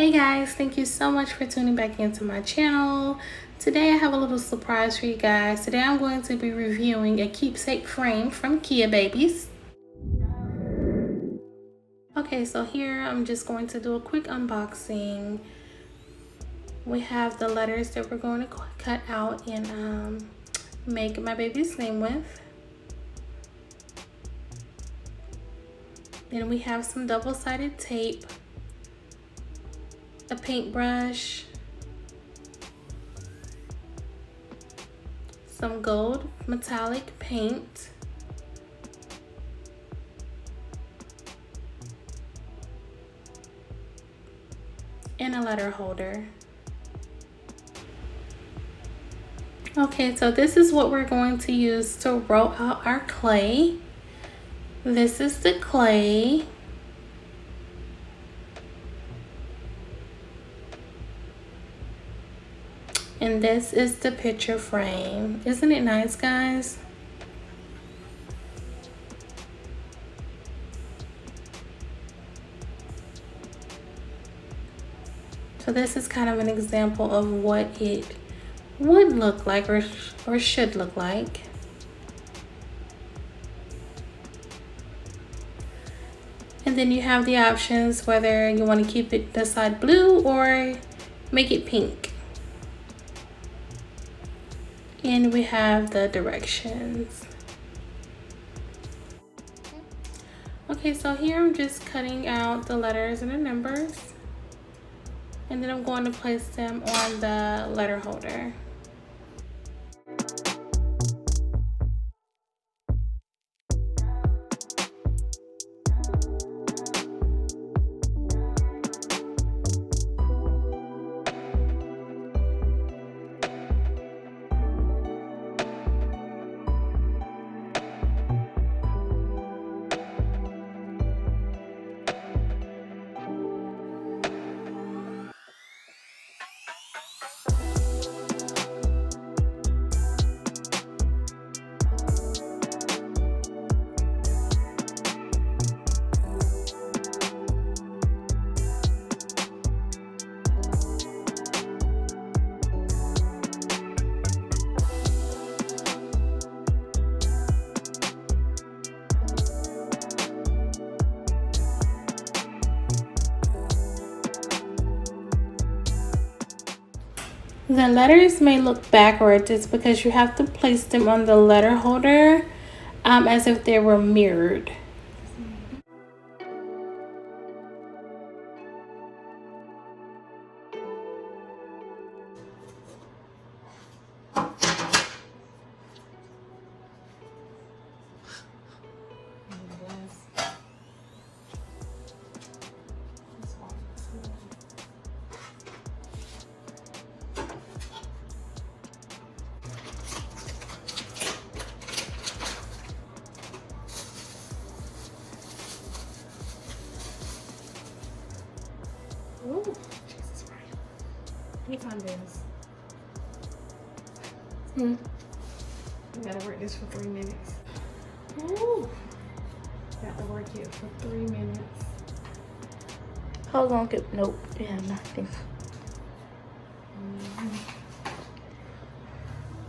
Hey guys, thank you so much for tuning back into my channel. Today I have a little surprise for you guys. Today I'm going to be reviewing a keepsake frame from KeaBabies. Okay, so here I'm just going to do a quick unboxing. We have the letters that we're going to cut out and make my baby's name with. Then we have some double-sided tape, a paintbrush, some gold metallic paint, and a letter holder. Okay, so this is what we're going to use to roll out our clay. This is the clay. And this is the picture frame. Isn't it nice, guys? So this is kind of an example of what it would look like or should look like. And then you have the options whether you want to keep it the side blue or make it pink. And we have the directions. Okay, so here I'm just cutting out the letters and the numbers. And then I'm going to place them on the letter holder. The letters may look backwards. It's because you have to place them on the letter holder as if they were mirrored. Oh, Jesus Christ. What time is? We gotta work this for 3 minutes. Ooh. Got to work it for 3 minutes. Hold on, nope, yeah, nothing.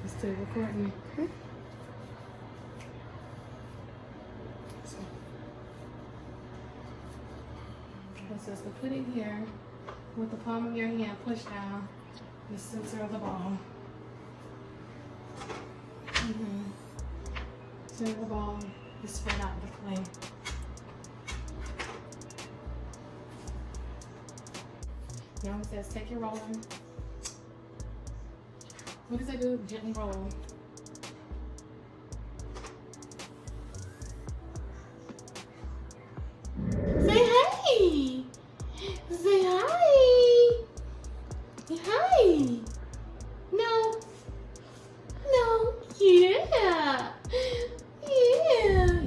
It's still recording. So to put it here with the palm of your hand, push down the center of the ball. Center of the ball, you spread out the clay. Now it says take your rolling. What does that do? Gently roll. Say hey! Say hi! Hi! No. No. Yeah. Yeah.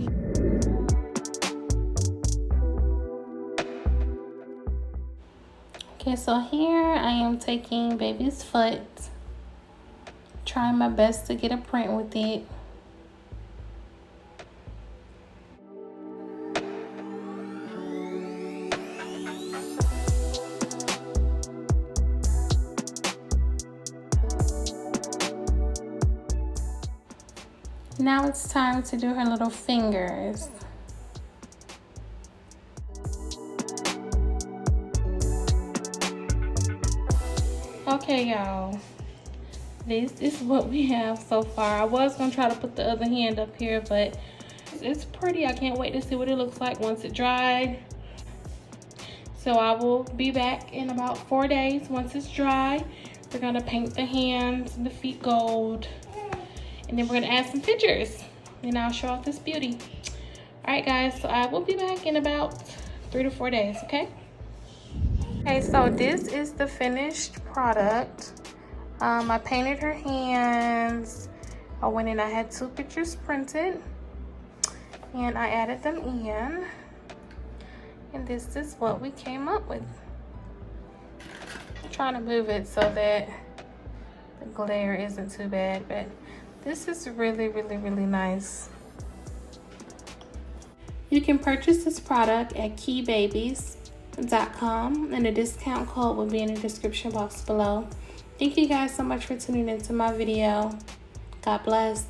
Okay, so here I am taking baby's foot. Trying my best to get a print with it. Now it's time to do her little fingers. Okay, y'all. This is what we have so far. I was gonna try to put the other hand up here, but it's pretty. I can't wait to see what it looks like once it dried. So I will be back in about 4 days once it's dry. We're gonna paint the hands and the feet gold. And then we're gonna add some pictures. And I'll show off this beauty. All right, guys, so I will be back in about 3 to 4 days, okay? Okay, so this is the finished product. I painted her hands. I went in, I had 2 pictures printed. And I added them in. And this is what we came up with. I'm trying to move it so that the glare isn't too bad, but this is really, really, really nice. You can purchase this product at KeaBabies.com, and the discount code will be in the description box below. Thank you guys so much for tuning into my video. God bless.